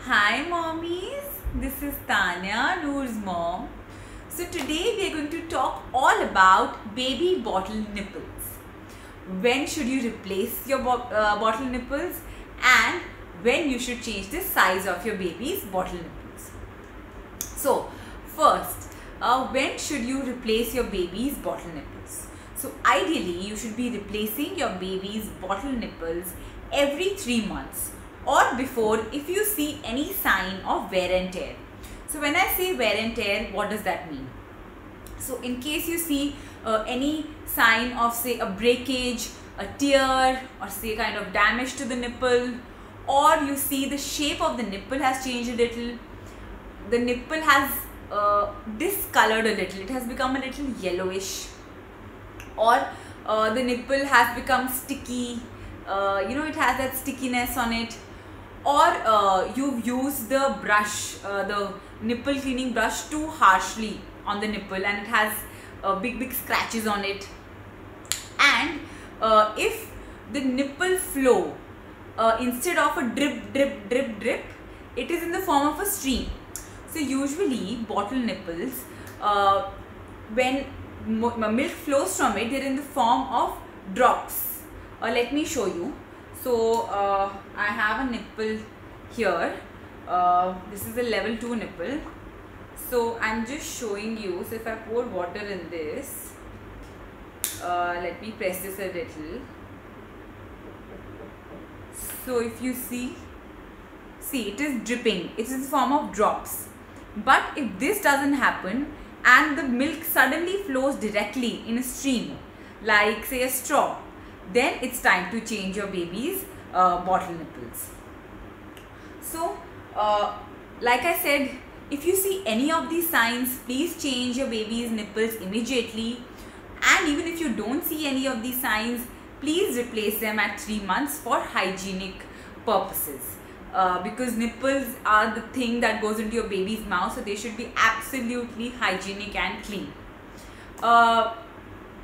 Hi mommies, this is Tanya, Noor's mom. So today we are going to talk all about baby bottle nipples. When should you replace your bottle nipples and when you should change the size of your baby's bottle nipples. So first, when should you replace your baby's bottle nipples? So ideally you should be replacing your baby's bottle nipples every 3 months or before if you see any sign of wear and tear. So when I say wear and tear, what does that mean? So in case you see any sign of say a breakage, a tear, or say kind of damage to the nipple, or you see the shape of the nipple has changed a little, the nipple has discolored a little, it has become a little yellowish, or the nipple has become sticky, it has that stickiness on it, or you've used the brush, the nipple cleaning brush too harshly on the nipple and it has big scratches on it. And if the nipple flow instead of a drip, it is in the form of a stream. So usually bottle nipples, when milk flows from it, they're in the form of drops. Let me show you. So I have a nipple here. This is a level 2 nipple. So I'm just showing you. So if I pour water in this, let me press this a little. So if you see it is dripping. It is in the form of drops. But if this doesn't happen and the milk suddenly flows directly in a stream, like say a straw, then it's time to change your baby's bottle nipples. So like I said, if you see any of these signs, please change your baby's nipples immediately. And even if you don't see any of these signs, please replace them at 3 months for hygienic purposes. Because nipples are the thing that goes into your baby's mouth, so they should be absolutely hygienic and clean.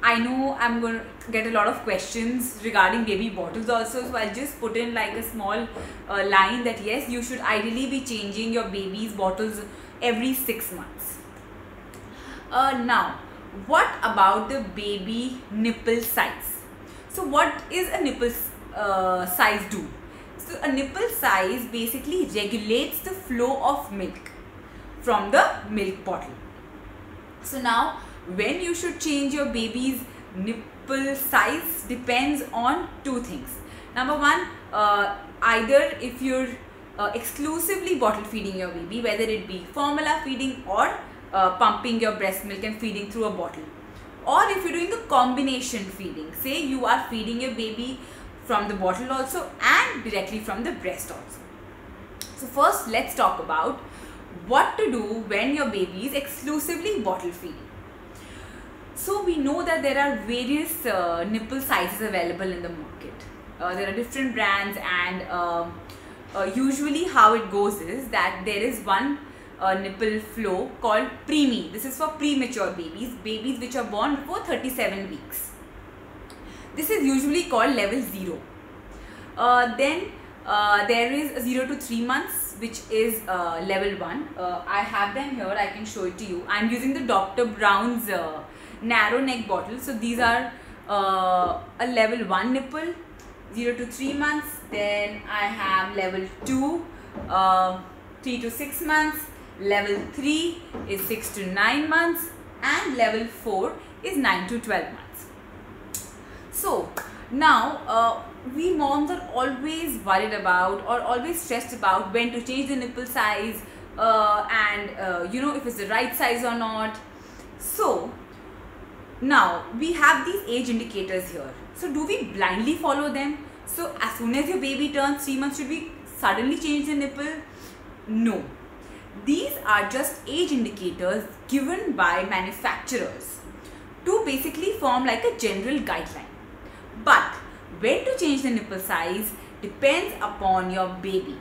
I know I'm going to get a lot of questions regarding baby bottles also, so I'll just put in like a small line that yes, you should ideally be changing your baby's bottles every 6 months. Now, what about the baby nipple size? So what is a nipple size do? So a nipple size basically regulates the flow of milk from the milk bottle. So now, when you should change your baby's nipple size depends on two things. Number one, either if you're exclusively bottle feeding your baby, whether it be formula feeding or pumping your breast milk and feeding through a bottle, or if you're doing a combination feeding, say you are feeding your baby from the bottle also and directly from the breast also. So first let's talk about what to do when your baby is exclusively bottle feeding. So we know that there are various nipple sizes available in the market. There are different brands, and usually how it goes is that there is one nipple flow called preemie. This is for premature babies which are born before 37 weeks. This is usually called level 0. Then there is 0 to 3 months, which is level 1. I have them here, I can show it to you. I am using the Dr. Brown's narrow neck bottle. So these are a level 1 nipple, 0 to 3 months. Then I have level 2, 3 to 6 months. Level 3 is 6 to 9 months. And level 4 is 9 to 12 months. So now we moms are always worried about or always stressed about when to change the nipple size and if it's the right size or not. So now we have these age indicators here. So do we blindly follow them? So as soon as your baby turns 3 months, should we suddenly change the nipple? No. These are just age indicators given by manufacturers to basically form like a general guideline. But when to change the nipple size depends upon your baby.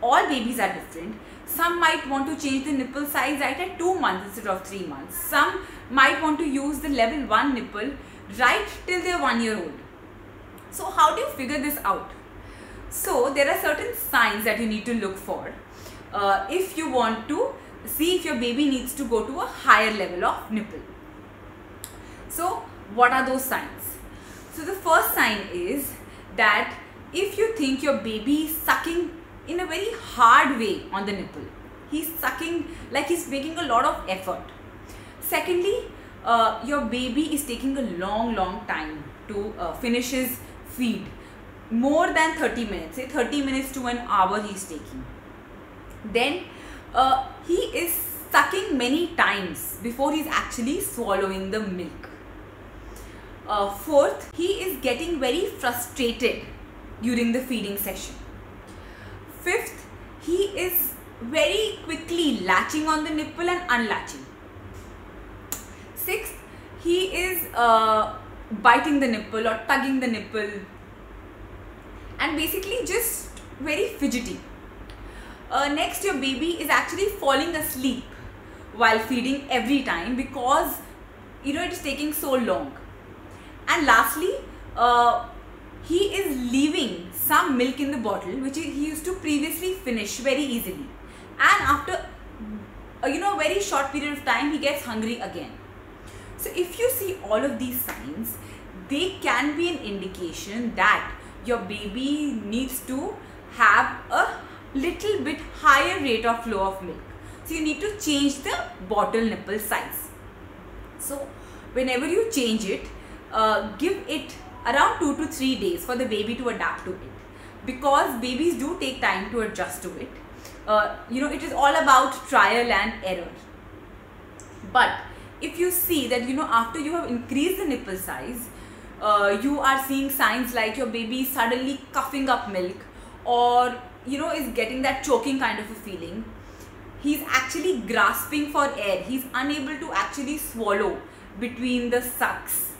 All babies are different. Some might want to change the nipple size right at 2 months instead of 3 months. Some might want to use the level 1 nipple right till they're 1 year old. So how do you figure this out? So there are certain signs that you need to look for. if you want to see if your baby needs to go to a higher level of nipple. So what are those signs? So the first sign is that if you think your baby is sucking in a very hard way on the nipple, he's sucking like he's making a lot of effort. Secondly, your baby is taking a long time to finish his feed, more than 30 minutes, say 30 minutes to an hour he's taking. Then he is sucking many times before he's actually swallowing the milk. Fourth, he is getting very frustrated during the feeding session. Fifth, he is very quickly latching on the nipple and unlatching. Sixth, he is biting the nipple or tugging the nipple and basically just very fidgety. Next, your baby is actually falling asleep while feeding every time because it is taking so long. And lastly, he is leaving some milk in the bottle which he used to previously finish very easily, and after a very short period of time he gets hungry again. So if you see all of these signs, they can be an indication that your baby needs to have a little bit higher rate of flow of milk. So you need to change the bottle nipple size. So whenever you change it, give it around 2 to 3 days for the baby to adapt to it, because babies do take time to adjust to it. It is all about trial and error. But if you see that after you have increased the nipple size, you are seeing signs like your baby is suddenly coughing up milk, or is getting that choking kind of a feeling, he's actually grasping for air, he's unable to actually swallow between the sucks,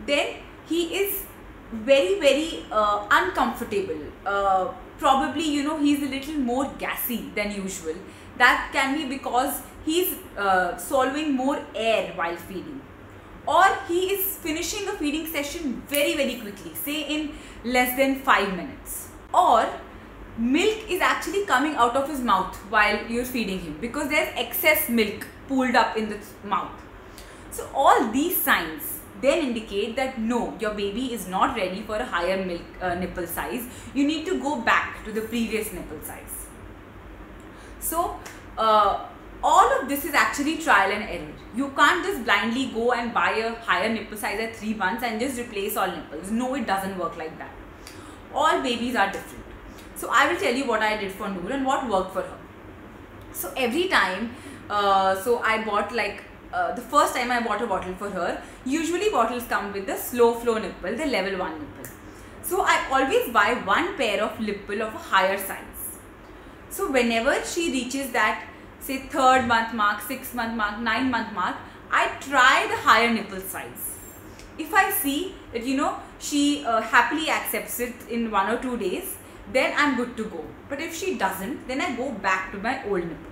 then he is very uncomfortable. Probably he's a little more gassy than usual. That can be because he's swallowing more air while feeding, or he is finishing a feeding session very quickly, say in less than 5 minutes, or milk is actually coming out of his mouth while you're feeding him because there's excess milk pooled up in the mouth. So all these signs then indicate that no, your baby is not ready for a higher milk nipple size. You need to go back to the previous nipple size. So all of this is actually trial and error. You can't just blindly go and buy a higher nipple size at 3 months and just replace all nipples. No, it doesn't work like that. All babies are different. So I will tell you what I did for Noor and what worked for her. So every time, so I bought the first time I bought a bottle for her, usually bottles come with the slow flow nipple, the level 1 nipple. So I always buy one pair of nipple of a higher size. So whenever she reaches that, say 3rd month mark, 6th month mark, 9th month mark, I try the higher nipple size. If I see that she happily accepts it in 1 or 2 days, then I'm good to go. But if she doesn't, then I go back to my old nipple.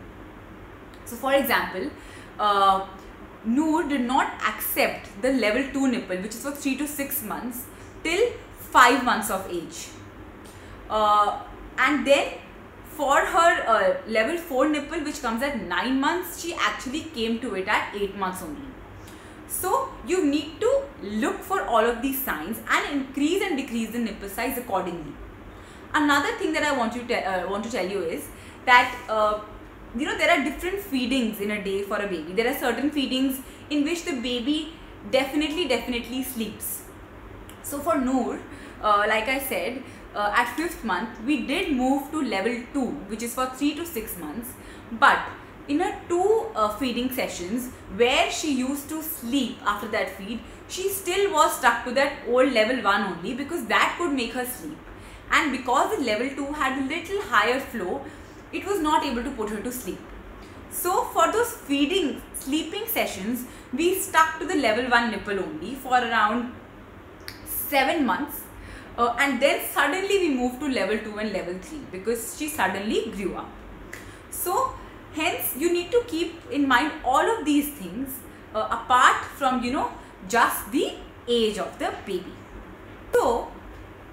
So for example, Noor did not accept the level 2 nipple, which is for 3 to 6 months, till 5 months of age. And then for her level 4 nipple, which comes at 9 months, she actually came to it at 8 months only. So you need to look for all of these signs and increase and decrease the nipple size accordingly. Another thing that I want to tell you is that there are different feedings in a day for a baby. There are certain feedings in which the baby definitely sleeps. So for Noor, like I said, at 5th month we did move to level 2, which is for 3 to 6 months. But in her 2 feeding sessions where she used to sleep after that feed, she still was stuck to that old level 1 only, because that could make her sleep. And because the level 2 had a little higher flow, it was not able to put her to sleep. So for those sleeping sessions, we stuck to the level 1 nipple only for around 7 months. And then suddenly we moved to level 2 and level 3 because she suddenly grew up. So hence you need to keep in mind all of these things apart from just the age of the baby. So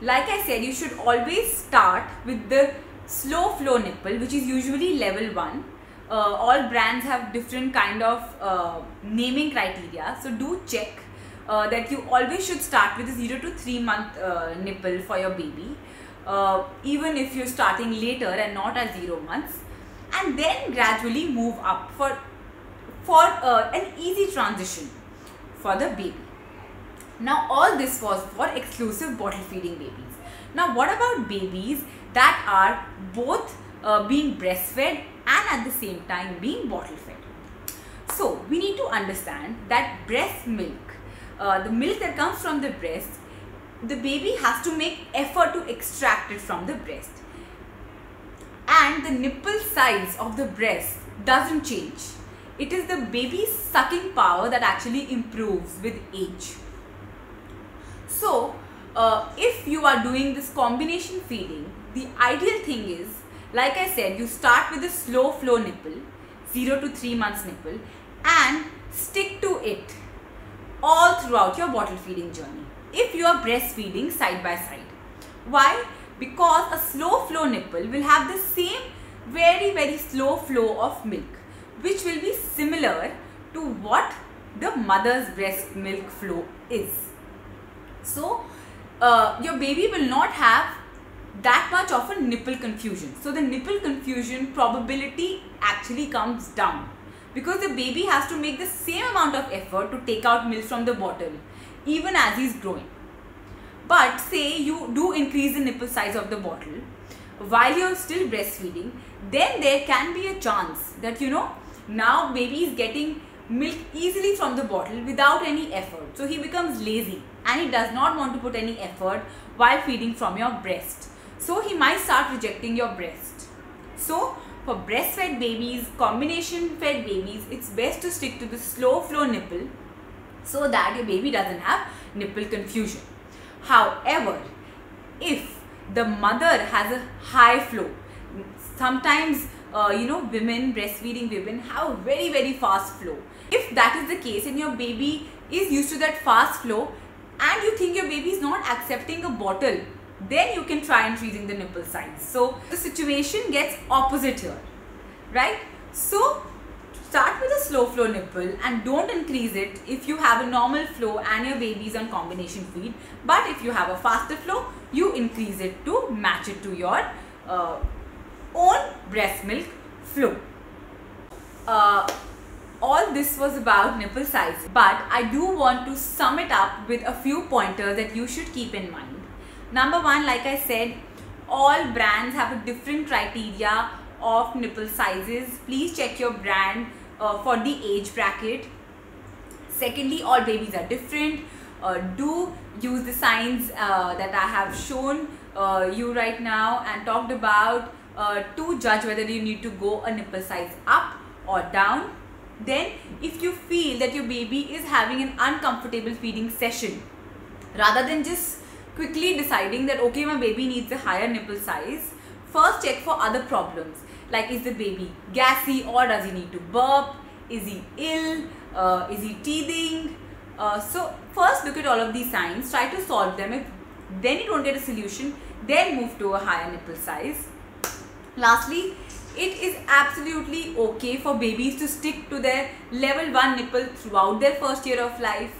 like I said, you should always start with the slow flow nipple, which is usually level 1. All brands have different kind of naming criteria, so do check that you always should start with a 0 to 3 month nipple for your baby, even if you're starting later and not at 0 months, and then gradually move up for an easy transition for the baby. Now all this was for exclusive bottle feeding babies. Now what about babies that are both being breastfed and at the same time being bottle fed? So we need to understand that breast milk, the milk that comes from the breast, the baby has to make effort to extract it from the breast, and the nipple size of the breast doesn't change. It is the baby's sucking power that actually improves with age. So if you are doing this combination feeding, the ideal thing is, like I said, you start with a slow flow nipple, 0 to 3 months nipple, and stick to it all throughout your bottle feeding journey if you are breastfeeding side by side. Why? Because a slow flow nipple will have the same very slow flow of milk, which will be similar to what the mother's breast milk flow is. So your baby will not have that much of a nipple confusion. So the nipple confusion probability actually comes down, because the baby has to make the same amount of effort to take out milk from the bottle even as he's growing. But say you do increase the nipple size of the bottle while you're still breastfeeding, then there can be a chance that, now baby is getting milk easily from the bottle without any effort. So he becomes lazy and he does not want to put any effort while feeding from your breast. So he might start rejecting your breast. So for breastfed babies, combination fed babies, it's best to stick to the slow flow nipple so that your baby doesn't have nipple confusion. However, if the mother has a high flow, sometimes women, breastfeeding women have a very fast flow. If that is the case and your baby is used to that fast flow and you think your baby is not accepting a bottle, then you can try increasing the nipple size. So the situation gets opposite here, right? So start with a slow flow nipple and don't increase it if you have a normal flow and your baby is on combination feed. But if you have a faster flow, you increase it to match it to your own breast milk flow. All this was about nipple size, but I do want to sum it up with a few pointers that you should keep in mind. Number 1, like I said, all brands have a different criteria of nipple sizes. Please check your brand for the age bracket. Secondly, all babies are different. Do use the signs that I have shown you right now and talked about to judge whether you need to go a nipple size up or down. Then if you feel that your baby is having an uncomfortable feeding session, rather than just quickly deciding that okay, my baby needs a higher nipple size, first check for other problems, like is the baby gassy or does he need to burp, is he ill, is he teething. So first look at all of these signs, try to solve them. If then you don't get a solution, then move to a higher nipple size. Lastly, it is absolutely okay for babies to stick to their level 1 nipple throughout their first year of life,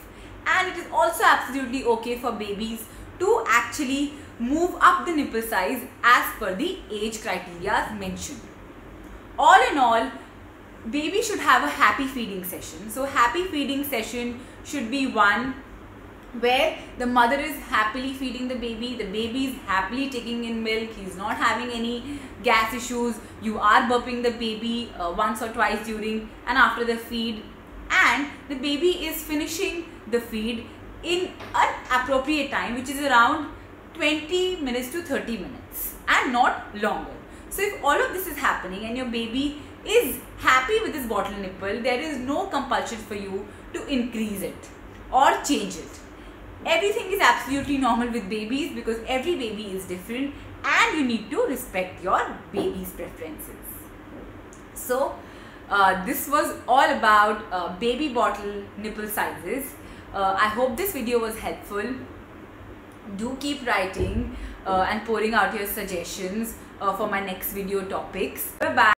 and it is also absolutely okay for babies to actually move up the nipple size as per the age criteria mentioned. All in all, baby should have a happy feeding session. So happy feeding session should be one where the mother is happily feeding the baby is happily taking in milk, he is not having any gas issues, you are burping the baby once or twice during and after the feed, and the baby is finishing the feed in an appropriate time, which is around 20 minutes to 30 minutes and not longer. So if all of this is happening and your baby is happy with this bottle nipple, there is no compulsion for you to increase it or change it. Everything is absolutely normal with babies because every baby is different and you need to respect your baby's preferences. So this was all about baby bottle nipple sizes. I hope this video was helpful. Do keep writing and pouring out your suggestions for my next video topics. Bye bye.